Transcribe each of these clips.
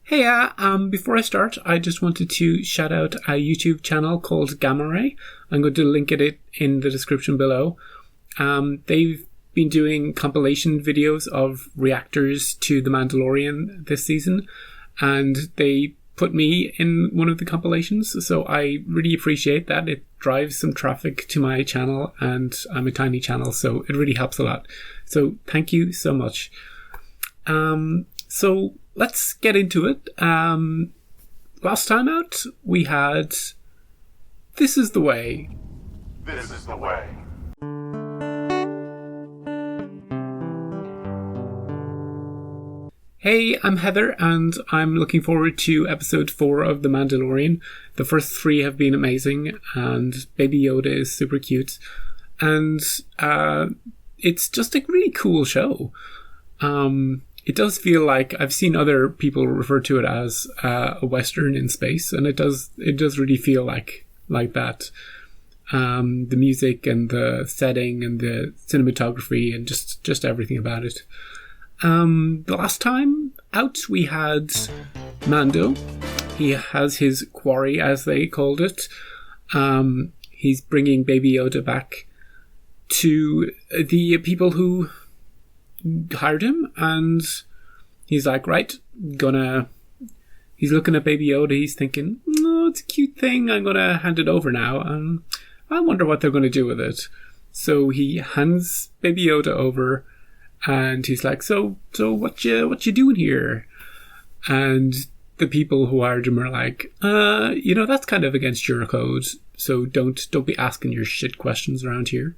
Hey, before I start, I just wanted to shout out a YouTube channel called Gamma Ray. I'm going to link it in the description below. They've been doing compilation videos of reactors to The Mandalorian this season, and they put me in one of the compilations, so I really appreciate that. It drives some traffic to my channel, and I'm a tiny channel, so it really helps a lot. So thank you so much. So let's get into it. Last time out, we had This Is the Way. This is the way. Hey, I'm Heather, and I'm looking forward to episode 4 of The Mandalorian. The first 3 have been amazing, and Baby Yoda is super cute. And it's just a really cool show. It does feel like I've seen other people refer to it as a Western in space, and it does really feel like that. The music and the setting and the cinematography and just everything about it. The last time out we had Mando. He has his quarry, as they called it. He's bringing Baby Yoda back to the people who hired him, and he's like, right, he's looking at Baby Yoda, he's thinking, oh, it's a cute thing, I'm gonna hand it over now, and I wonder what they're gonna do with it. So he hands Baby Yoda over, and he's like, so what you doing here? And the people who hired him are like, that's kind of against your code, so don't be asking your shit questions around here.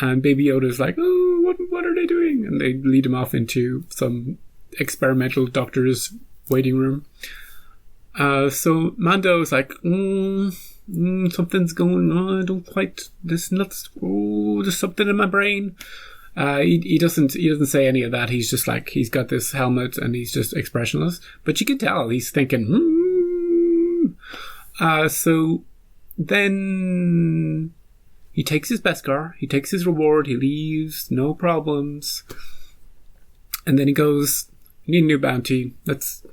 And Baby Yoda's like, oh, what are they doing? And they lead him off into some experimental doctor's waiting room. So Mando's like, something's going on. I don't quite. There's something in my brain. He doesn't say any of that. He's just like, he's got this helmet and he's just expressionless. But you can tell he's thinking. So then he takes his Beskar, he takes his reward, he leaves, no problems. And then he goes, I need a new bounty. Let's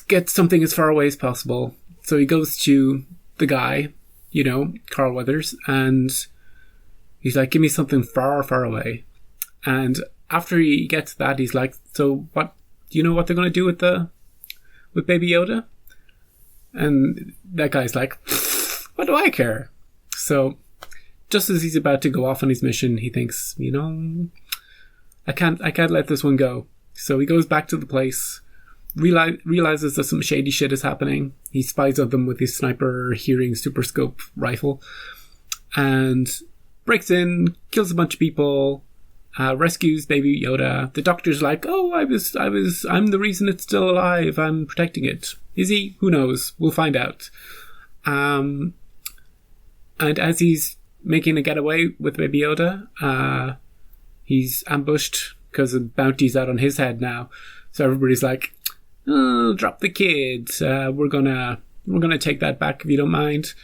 get something as far away as possible. So he goes to the guy, Carl Weathers, and he's like, give me something far, far away. And after he gets that, he's like, so what, do you know what they're going to do with Baby Yoda? And that guy's like, what do I care? So, just as he's about to go off on his mission, he thinks, I can't let this one go. So he goes back to the place, realizes that some shady shit is happening. He spies on them with his sniper hearing super scope rifle, and breaks in, kills a bunch of people, rescues Baby Yoda. The doctor's like, oh, I'm the reason it's still alive. I'm protecting it. Is he? Who knows? We'll find out. And as he's making a getaway with Baby Yoda, he's ambushed because the bounty's out on his head now. So everybody's like, oh, drop the kid. We're gonna take that back if you don't mind.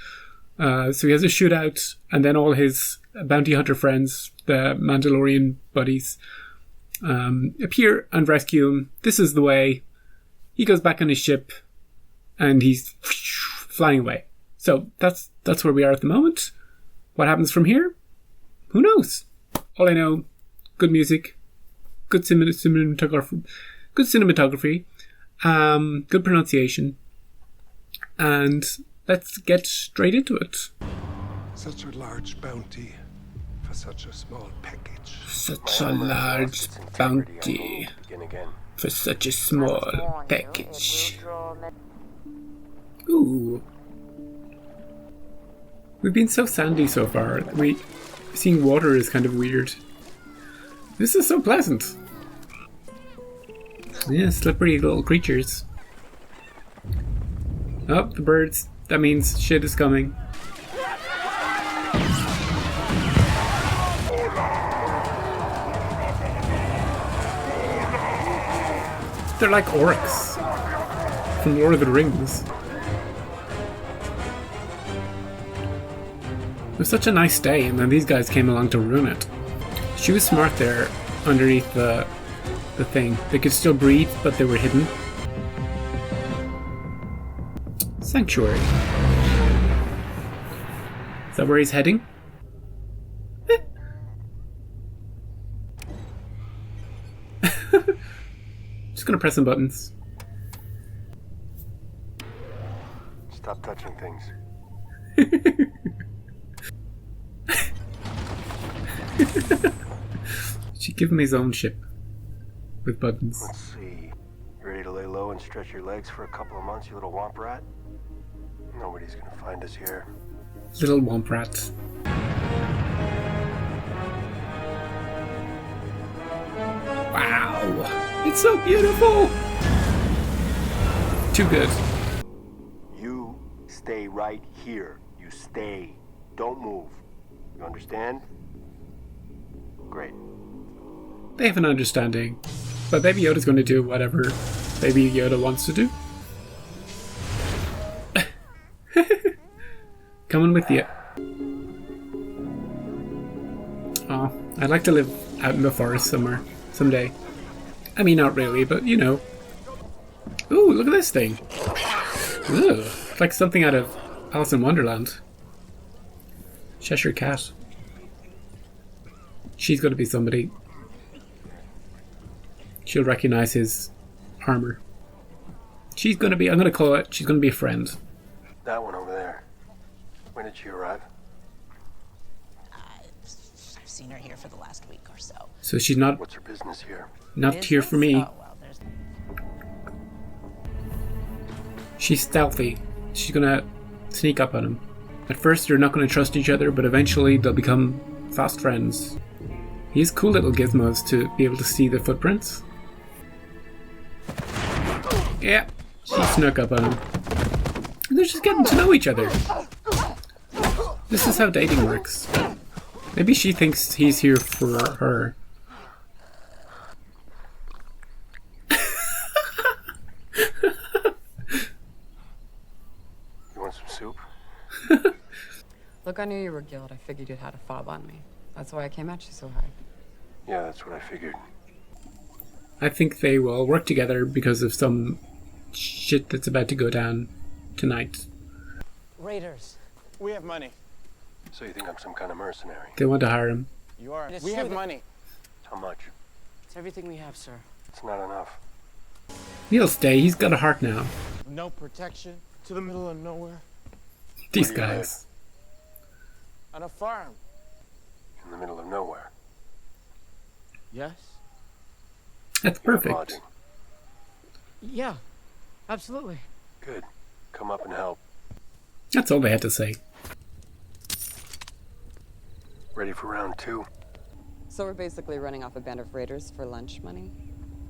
So he has a shootout, and then all his bounty hunter friends, the Mandalorian buddies, appear and rescue him. This is the way. He goes back on his ship, and he's flying away. So that's where we are at the moment. What happens from here? Who knows? All I know, good music, good cinematography, good pronunciation, and let's get straight into it. Such a large bounty for such a small package. Such a large bounty for such a small package. Ooh. We've been so sandy so far. Seeing water is kind of weird. This is so pleasant. Yeah, slippery little creatures. Oh, the birds. That means shit is coming. They're like orcs from Lord of the Rings. It was such a nice day, and then these guys came along to ruin it. She was smart there underneath the thing. They could still breathe, but they were hidden. Sanctuary. Is that where he's heading? Just gonna press some buttons. Stop touching things. She give him his own ship with buttons. Let's see. You ready to lay low and stretch your legs for a couple of months, you little womp rat? Nobody's gonna find us here. Little womp rat. Wow! It's so beautiful! Too good. You stay right here. You stay. Don't move. You understand? Great. They have an understanding. But Baby Yoda's going to do whatever Baby Yoda wants to do. Coming with you. Oh, I'd like to live out in the forest somewhere. Someday. I mean, not really, but you know. Ooh, look at this thing. Ooh, it's like something out of Alice in Wonderland. Cheshire Cat. She's going to be somebody. She'll recognize his armor. She's going to be, I'm going to call it, she's going to be a friend. That one over there. When did she arrive? I've seen her here for the last week or so. So she's not, What's her business here? not here for me. Oh, well, there's... She's stealthy. She's going to sneak up on him. At first they're not going to trust each other, but eventually they'll become fast friends. He has cool little gizmos to be able to see the footprints. Yeah, she snuck up on him. And they're just getting to know each other. This is how dating works. Maybe she thinks he's here for her. You want some soup? Look, I knew you were guilt. I figured you'd had a fob on me. That's why I came at you so hard. Yeah, that's what I figured. I think they will work together because of some shit that's about to go down tonight. Raiders. We have money. So you think I'm some kind of mercenary? They want to hire him. You are. It's We true have that- money. How much? It's everything we have, sir. It's not enough. He'll stay. He's got a heart now. No protection. To the middle of nowhere. These Where do you guys. On a farm. In the middle of nowhere. Yes? That's You have perfect. lodging. Yeah. Absolutely. Good. Come up and help. That's all they had to say. Ready for round two? So we're basically running off a band of raiders for lunch money?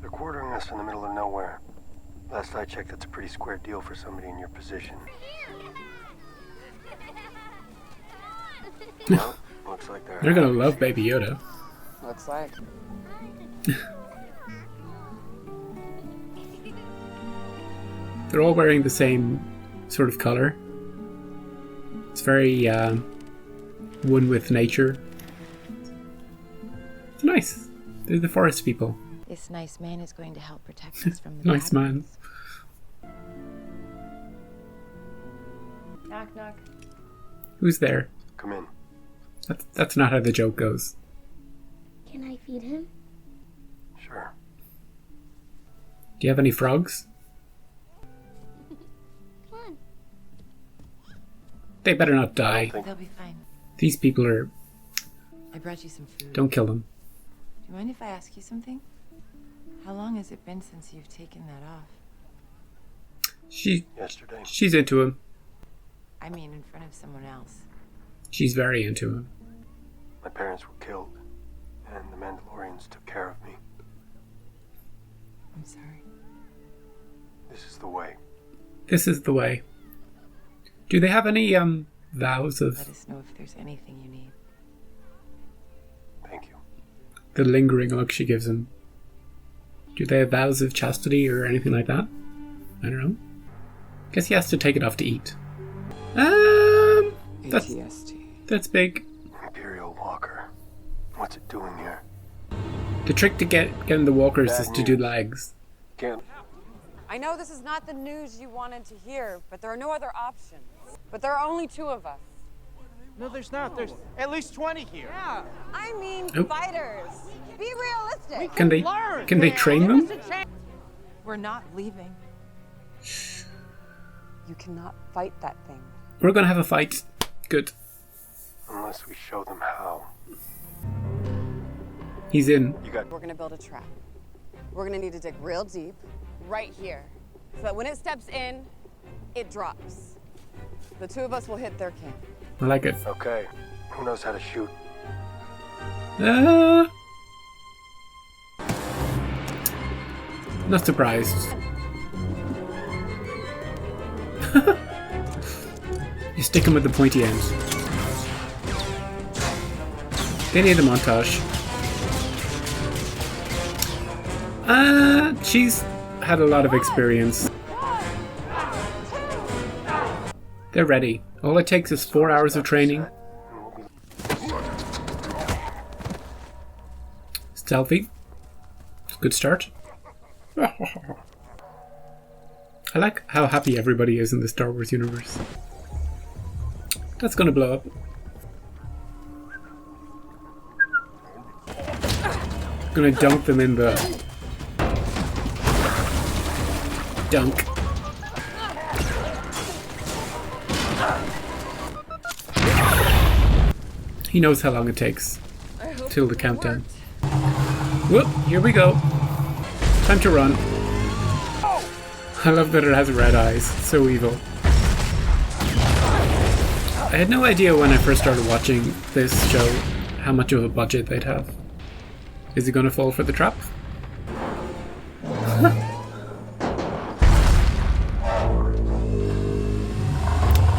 They're quartering us in the middle of nowhere. Last I checked, that's a pretty square deal for somebody in your position. Well, looks like They're gonna love Baby Yoda. Looks like. They're all wearing the same sort of color. It's very one with nature. It's nice. They're the forest people. This nice man is going to help protect us from the Nice bad man. ones. Knock, knock. Who's there? Come in. That's not how the joke goes. Can I feed him? Sure. Do you have any frogs? Come on. They better not die. They'll be fine. These people are... I brought you some food. Don't kill them. Do you mind if I ask you something? How long has it been since you've taken that off? Yesterday. She's into him. I mean, in front of someone else. She's very into him. My parents were killed, and the Mandalorians took care of me. I'm sorry. This is the way. This is the way. Do they have any vows Let of us know if there's anything you need. Thank you. the lingering look she gives him? Do they have vows of chastity or anything like that? I don't know. Guess he has to take it off to eat. That's ATST. that's big. Imperial Walker. What's it doing here? The trick to getting the walkers is to do legs. Can't. I know this is not the news you wanted to hear, but there are no other options. But there are only 2 of us. No, there's not. There's at least 20 here. Yeah, I mean Oh. fighters. Be realistic. Can they train them? We're not leaving. You cannot fight that thing. We're gonna have a fight. Good. Unless we show them how. He's in. You got We're gonna build a trap. We're gonna need to dig real deep, right here, so that when it steps in, it drops. The 2 of us will hit their camp. I like it. okay. Who knows how to shoot? Not surprised. You stick him with the pointy end. They need a montage. She's had a lot of experience. They're ready. All it takes is 4 hours of training. Stealthy. Good start. I like how happy everybody is in the Star Wars universe. That's gonna blow up. Gonna dunk them in the... Dunk. He knows how long it takes till the countdown. Whoop, here we go. Time to run. I love that it has red eyes. So evil. I had no idea when I first started watching this show how much of a budget they'd have. Is he gonna fall for the trap?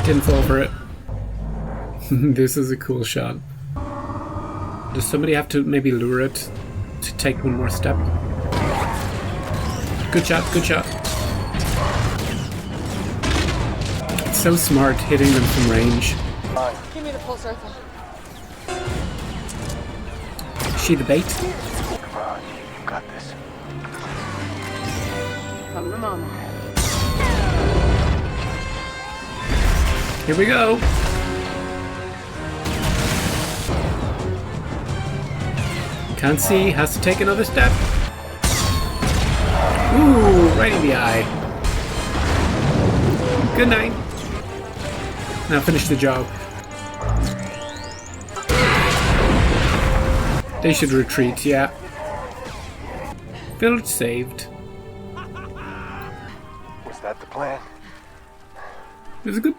Didn't fall for it. This is a cool shot. Does somebody have to maybe lure it to take one more step? Good shot, good shot. It's so smart hitting them from range. Give me the pulse rifle. Is she the bait? Come on, you got this. Come to mama. Here we go. Can't see, has to take another step. Ooh, right in the eye. Good night. Now finish the job. They should retreat, yeah. Village saved. Was that the plan? It was good.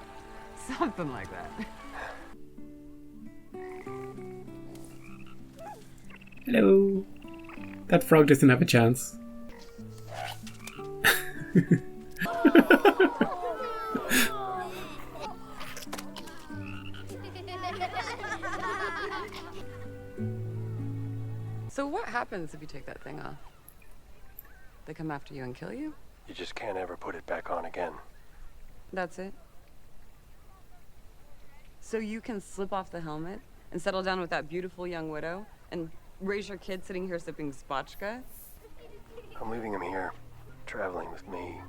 Something like that. Hello. That frog doesn't have a chance. So what happens if you take that thing off? They come after you and kill you? You just can't ever put it back on again. That's it? So you can slip off the helmet and settle down with that beautiful young widow and raise your kid sitting here sipping spotchka? I'm leaving him here, traveling with me.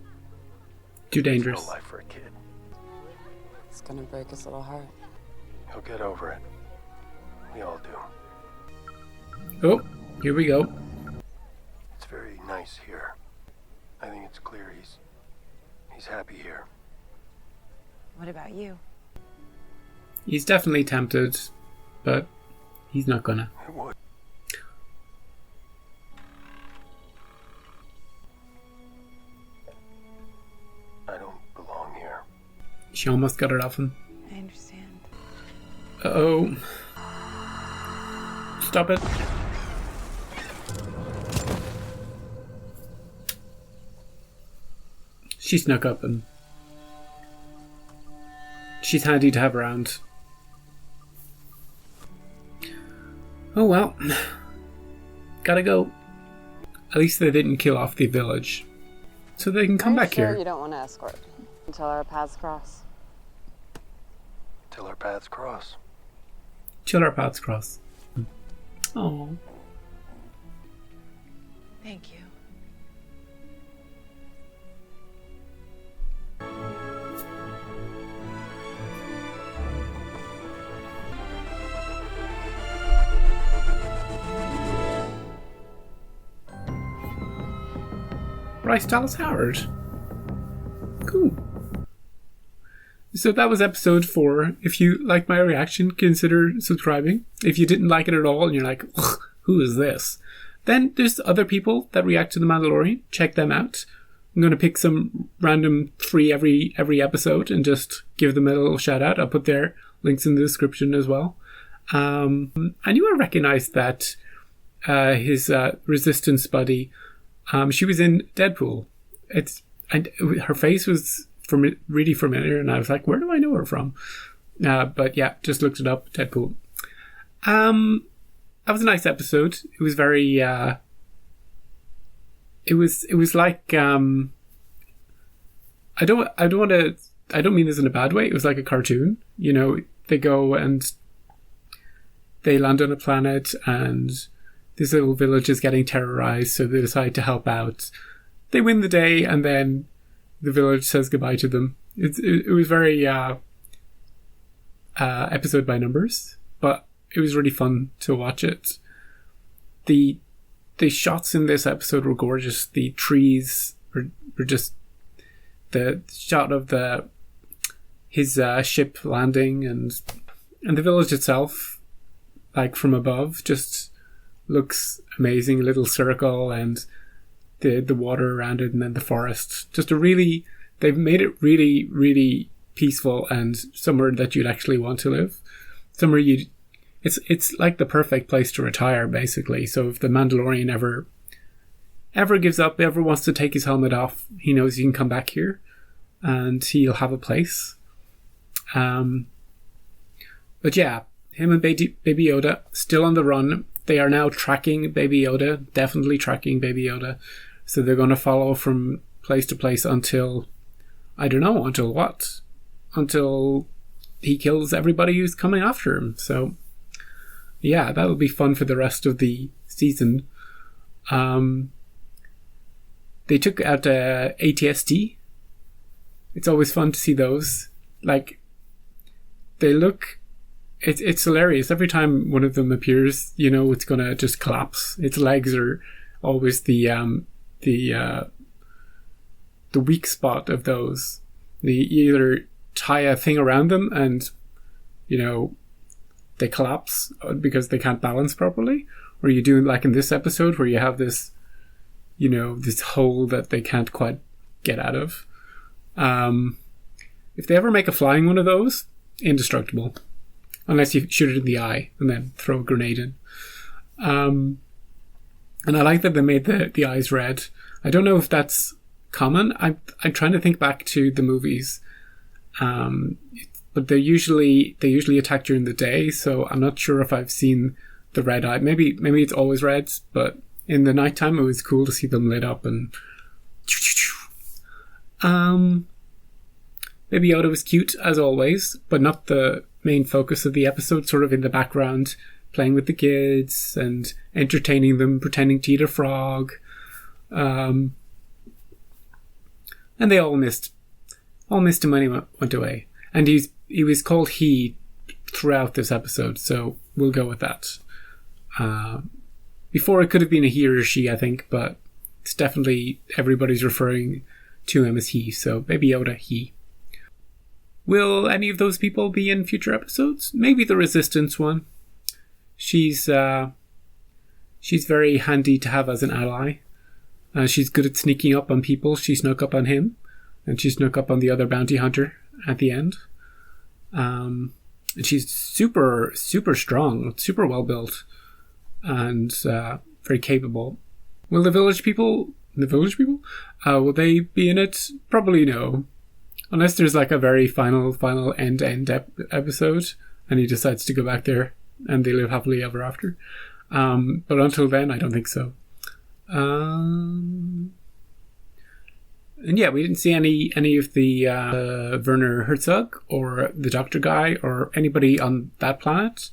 Too There's dangerous. no life for a kid. It's gonna break his little heart. He'll get over it. We all do. Oh, here we go. It's very nice here. I think it's clear he's happy here. What about you? He's definitely tempted, but he's not gonna. It would. I don't belong here. She almost got it off him. I understand. Uh-oh. Stop it. She snuck up and she's handy to have around. Oh well. Gotta go. At least they didn't kill off the village. So they can come back sure here. You don't want to escort until our paths cross. Till our paths cross. Till our paths cross. Oh. Thank you. Bryce Dallas Howard. Cool. So that was episode 4. If you liked my reaction, consider subscribing. If you didn't like it at all and you're like, who is this? Then there's other people that react to The Mandalorian. Check them out. I'm going to pick some random 3 every episode and just give them a little shout out. I'll put their links in the description as well. I knew I recognized that his Resistance buddy. She was in Deadpool. Her face was really familiar, and I was like, where do I know her from? But yeah, just looked it up. Deadpool. That was a nice episode. It was very. It was like. I don't mean this in a bad way. It was like a cartoon. You know, they go and they land on a planet, and this little village is getting terrorized, so they decide to help out. They win the day, and then the village says goodbye to them. It was very episode by numbers, but it was really fun to watch it. The shots in this episode were gorgeous. The trees were just the shot of his ship landing and the village itself, like from above, just looks amazing. A little circle and the water around it, and then the forest. They've made it really, really peaceful and somewhere that you'd actually want to live. Somewhere it's like the perfect place to retire, basically. So if the Mandalorian ever gives up, ever wants to take his helmet off, he knows he can come back here and he'll have a place. But yeah, him and Baby Yoda still on the run. They are now tracking Baby Yoda, definitely tracking Baby Yoda. So they're going to follow from place to place until, I don't know, until what? Until he kills everybody who's coming after him. So yeah, that'll be fun for the rest of the season. They took out ATST. It's always fun to see those. Like, they look... It's hilarious. Every time one of them appears, you know it's gonna just collapse. Its legs are always the weak spot of those. They either tie a thing around them and, you know, they collapse because they can't balance properly, or you do like in this episode where you have this, you know, this hole that they can't quite get out of. If they ever make a flying one of those, indestructible. Unless you shoot it in the eye and then throw a grenade in. And I like that they made the eyes red. I don't know if that's common. I'm trying to think back to the movies. But they usually attack during the day, so I'm not sure if I've seen the red eye. Maybe it's always red, but in the nighttime it was cool to see them lit up and... Baby Yoda was cute, as always, but not the main focus of the episode, sort of in the background, playing with the kids and entertaining them, pretending to eat a frog. And they all missed him when he went away. And he was called he throughout this episode, so we'll go with that. Before it could have been a he or a she, I think, but it's definitely everybody's referring to him as he, so Baby Yoda, he. Will any of those people be in future episodes? Maybe the Resistance one. She's very handy to have as an ally. She's good at sneaking up on people. She snuck up on him, and she snuck up on the other bounty hunter at the end. And she's super, super strong, super well built, and very capable. Will the village people? Will they be in it? Probably no. Unless there's like a very final end episode and he decides to go back there and they live happily ever after. But until then, I don't think so. And yeah, we didn't see any of the Werner Herzog or the Doctor guy or anybody on that planet.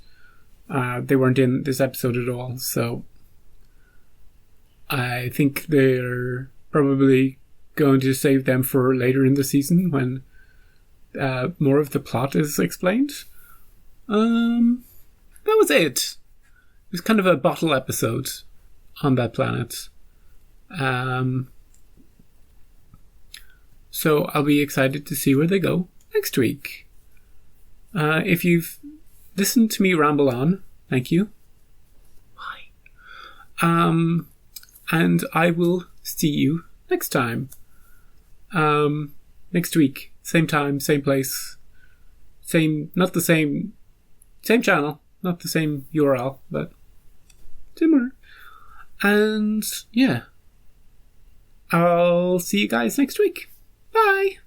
They weren't in this episode at all, so I think they're probably going to save them for later in the season when more of the plot is explained. That was it. It was kind of a bottle episode on that planet. So I'll be excited to see where they go next week. If you've listened to me ramble on, thank you. Bye. And I will see you next time. Next week. Same time, same place. Same channel, not the same URL, but similar. And yeah, I'll see you guys next week. Bye.